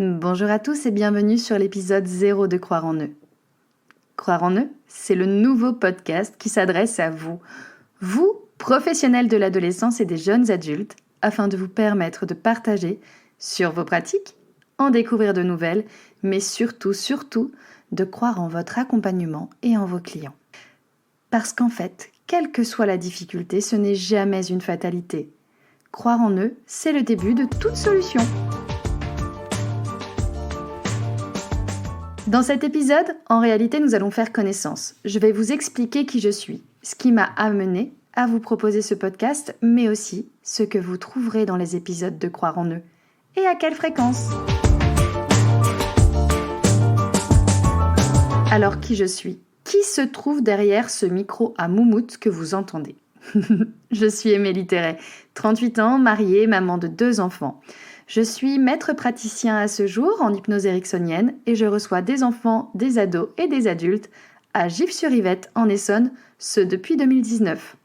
Bonjour à tous et bienvenue sur l'épisode 0 de Croire en eux. Croire en eux, c'est le nouveau podcast qui s'adresse à vous, professionnels de l'adolescence et des jeunes adultes, afin de vous permettre de partager sur vos pratiques, en découvrir de nouvelles, mais surtout, de croire en votre accompagnement et en vos clients. Parce qu'en fait, quelle que soit la difficulté, ce n'est jamais une fatalité. Croire en eux, c'est le début de toute solution. Dans cet épisode, en réalité, nous allons faire connaissance. Je vais vous expliquer qui je suis, ce qui m'a amené à vous proposer ce podcast, mais aussi ce que vous trouverez dans les épisodes de Croire en eux et à quelle fréquence. Alors, qui je suis ? Qui se trouve derrière ce micro à moumoute que vous entendez ? Je suis Émilie Terret, 38 ans, mariée, maman de 2 enfants. Je suis maître praticien à ce jour en hypnose ericksonienne et je reçois des enfants, des ados et des adultes à Gif-sur-Yvette en Essonne, ce depuis 2019.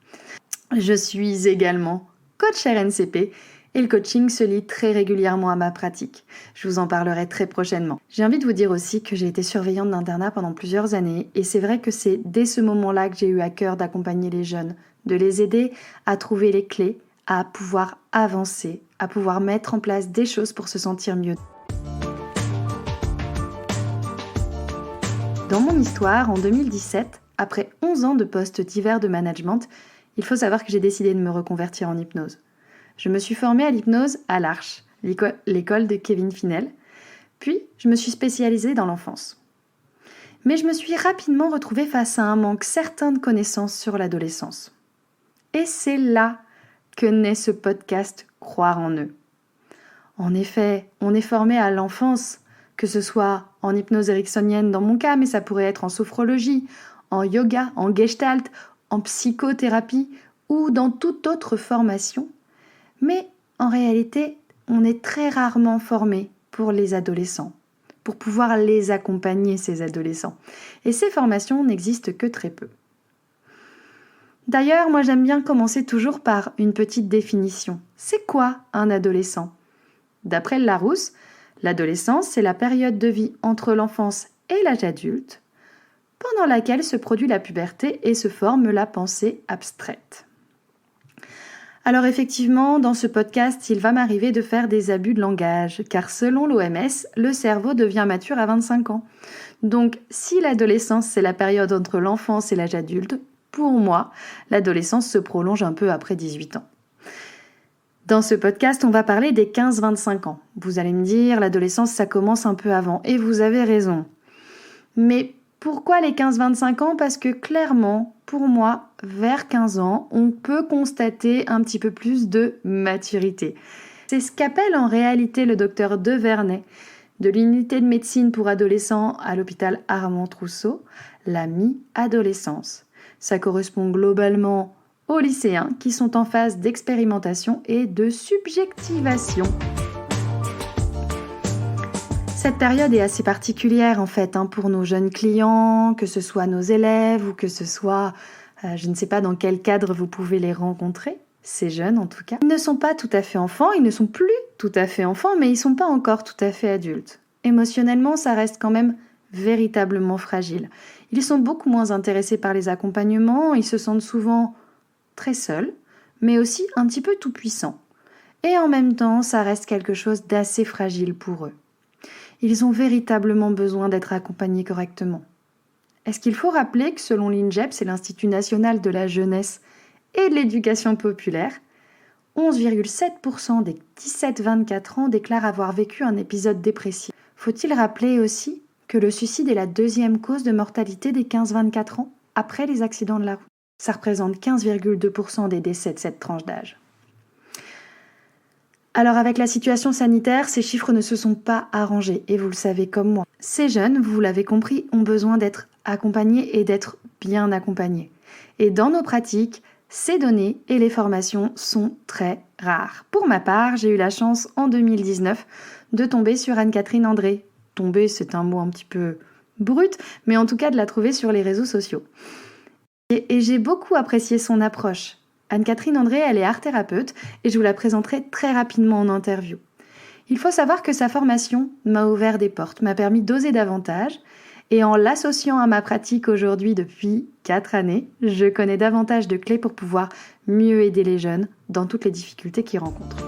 Je suis également coach RNCP et le coaching se lie très régulièrement à ma pratique. Je vous en parlerai très prochainement. J'ai envie de vous dire aussi que j'ai été surveillante d'internat pendant plusieurs années et c'est vrai que c'est dès ce moment-là que j'ai eu à cœur d'accompagner les jeunes, de les aider à trouver les clés, à pouvoir avancer, à pouvoir mettre en place des choses pour se sentir mieux. Dans mon histoire, en 2017, après 11 ans de postes divers de management, il faut savoir que j'ai décidé de me reconvertir en hypnose. Je me suis formée à l'hypnose à l'Arche, l'école de Kevin Finel, puis je me suis spécialisée dans l'enfance. Mais je me suis rapidement retrouvée face à un manque certain de connaissances sur l'adolescence. Et c'est là que naît ce podcast Croire en eux. En effet, on est formé à l'enfance, que ce soit en hypnose ericksonienne dans mon cas, mais ça pourrait être en sophrologie, en yoga, en gestalt, en psychothérapie ou dans toute autre formation. Mais en réalité, on est très rarement formé pour les adolescents, pour pouvoir les accompagner, ces adolescents. Et ces formations n'existent que très peu. D'ailleurs, moi j'aime bien commencer toujours par une petite définition. C'est quoi un adolescent ? D'après le Larousse, l'adolescence, c'est la période de vie entre l'enfance et l'âge adulte, pendant laquelle se produit la puberté et se forme la pensée abstraite. Alors effectivement, dans ce podcast, il va m'arriver de faire des abus de langage, car selon l'OMS, le cerveau devient mature à 25 ans. Donc, si l'adolescence, c'est la période entre l'enfance et l'âge adulte, pour moi, l'adolescence se prolonge un peu après 18 ans. Dans ce podcast, on va parler des 15-25 ans. Vous allez me dire, l'adolescence, ça commence un peu avant, et vous avez raison. Mais pourquoi les 15-25 ans ? Parce que clairement, pour moi, vers 15 ans, on peut constater un petit peu plus de maturité. C'est ce qu'appelle en réalité le docteur Devernay, de l'unité de médecine pour adolescents à l'hôpital Armand-Trousseau, la mi-adolescence. Ça correspond globalement aux lycéens qui sont en phase d'expérimentation et de subjectivation. Cette période est assez particulière en fait pour nos jeunes clients, que ce soit nos élèves ou que ce soit, je ne sais pas dans quel cadre vous pouvez les rencontrer, ces jeunes en tout cas. Ils ne sont pas tout à fait enfants, ils ne sont plus tout à fait enfants, mais ils ne sont pas encore tout à fait adultes. Émotionnellement, ça reste quand même véritablement fragile. Ils sont beaucoup moins intéressés par les accompagnements, ils se sentent souvent très seuls, mais aussi un petit peu tout-puissants. Et en même temps, ça reste quelque chose d'assez fragile pour eux. Ils ont véritablement besoin d'être accompagnés correctement. Est-ce qu'il faut rappeler que selon l'INJEP, c'est l'Institut national de la jeunesse et de l'éducation populaire, 11,7% des 17-24 ans déclarent avoir vécu un épisode dépressif. Faut-il rappeler aussi que le suicide est la 2e cause de mortalité des 15-24 ans après les accidents de la route. Ça représente 15,2% des décès de cette tranche d'âge. Alors avec la situation sanitaire, ces chiffres ne se sont pas arrangés et vous le savez comme moi. Ces jeunes, vous l'avez compris, ont besoin d'être accompagnés et d'être bien accompagnés. Et dans nos pratiques, ces données et les formations sont très rares. Pour ma part, j'ai eu la chance en 2019 de tomber sur Anne-Catherine André. Tomber, c'est un mot un petit peu brut, mais en tout cas de la trouver sur les réseaux sociaux. Et j'ai beaucoup apprécié son approche. Anne-Catherine André, elle est art-thérapeute et je vous la présenterai très rapidement en interview. Il faut savoir que sa formation m'a ouvert des portes, m'a permis d'oser davantage, et en l'associant à ma pratique aujourd'hui depuis 4 années, je connais davantage de clés pour pouvoir mieux aider les jeunes dans toutes les difficultés qu'ils rencontrent.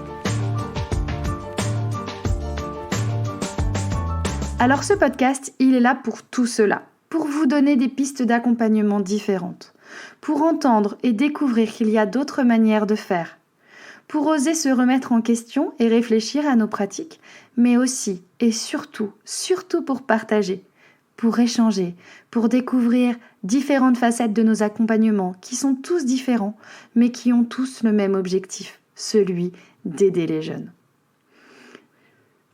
Alors ce podcast, il est là pour tout cela, pour vous donner des pistes d'accompagnement différentes, pour entendre et découvrir qu'il y a d'autres manières de faire, pour oser se remettre en question et réfléchir à nos pratiques, mais aussi et surtout pour partager, pour échanger, pour découvrir différentes facettes de nos accompagnements qui sont tous différents, mais qui ont tous le même objectif, celui d'aider les jeunes.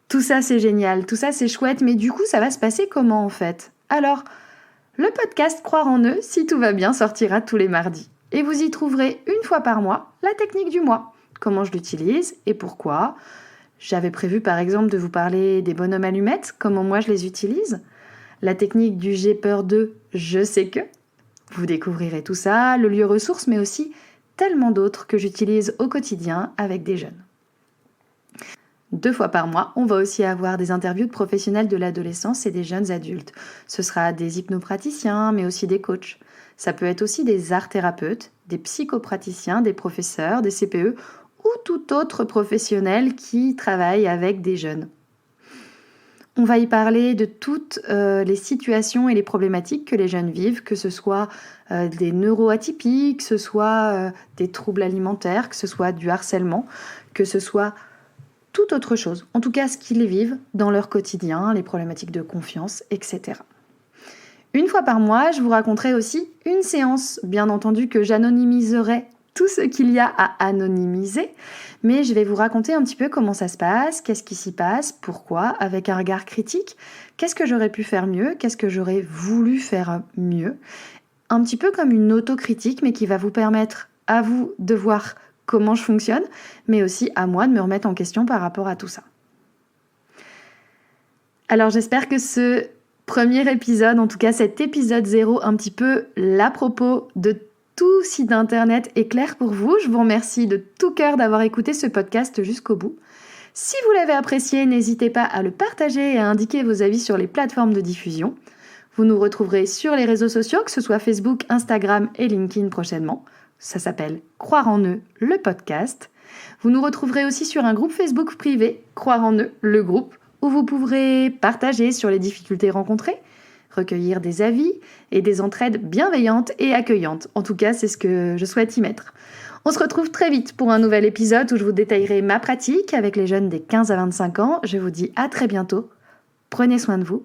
Tout ça c'est génial, tout ça c'est chouette, mais du coup ça va se passer comment en fait ? Alors, le podcast Croire en eux, si tout va bien, sortira tous les mardis. Et vous y trouverez une fois par mois la technique du mois. Comment je l'utilise et pourquoi. J'avais prévu par exemple de vous parler des bonhommes allumettes, comment moi je les utilise. La technique du j'ai peur de je sais que. Vous découvrirez tout ça, le lieu ressource, mais aussi tellement d'autres que j'utilise au quotidien avec des jeunes. 2 fois par mois, on va aussi avoir des interviews de professionnels de l'adolescence et des jeunes adultes. Ce sera des hypnopraticiens, mais aussi des coachs. Ça peut être aussi des art-thérapeutes, des psychopraticiens, des professeurs, des CPE ou tout autre professionnel qui travaille avec des jeunes. On va y parler de toutes les situations et les problématiques que les jeunes vivent, que ce soit des neuroatypies, que ce soit des troubles alimentaires, que ce soit du harcèlement, que ce soit toute autre chose, en tout cas ce qu'ils vivent dans leur quotidien, les problématiques de confiance, etc. Une fois par mois, je vous raconterai aussi une séance, bien entendu que j'anonymiserai tout ce qu'il y a à anonymiser, mais je vais vous raconter un petit peu comment ça se passe, qu'est-ce qui s'y passe, pourquoi, avec un regard critique, qu'est-ce que j'aurais pu faire mieux, qu'est-ce que j'aurais voulu faire mieux, un petit peu comme une autocritique, mais qui va vous permettre à vous de voir comment je fonctionne, mais aussi à moi de me remettre en question par rapport à tout ça. Alors j'espère que ce premier épisode, en tout cas cet épisode 0, un petit peu l'à propos de tout site internet est clair pour vous. Je vous remercie de tout cœur d'avoir écouté ce podcast jusqu'au bout. Si vous l'avez apprécié, n'hésitez pas à le partager et à indiquer vos avis sur les plateformes de diffusion. Vous nous retrouverez sur les réseaux sociaux, que ce soit Facebook, Instagram et LinkedIn prochainement. Ça s'appelle Croire en eux, le podcast. Vous nous retrouverez aussi sur un groupe Facebook privé, Croire en eux, le groupe, où vous pourrez partager sur les difficultés rencontrées, recueillir des avis et des entraides bienveillantes et accueillantes. En tout cas, c'est ce que je souhaite y mettre. On se retrouve très vite pour un nouvel épisode où je vous détaillerai ma pratique avec les jeunes des 15 à 25 ans. Je vous dis à très bientôt. Prenez soin de vous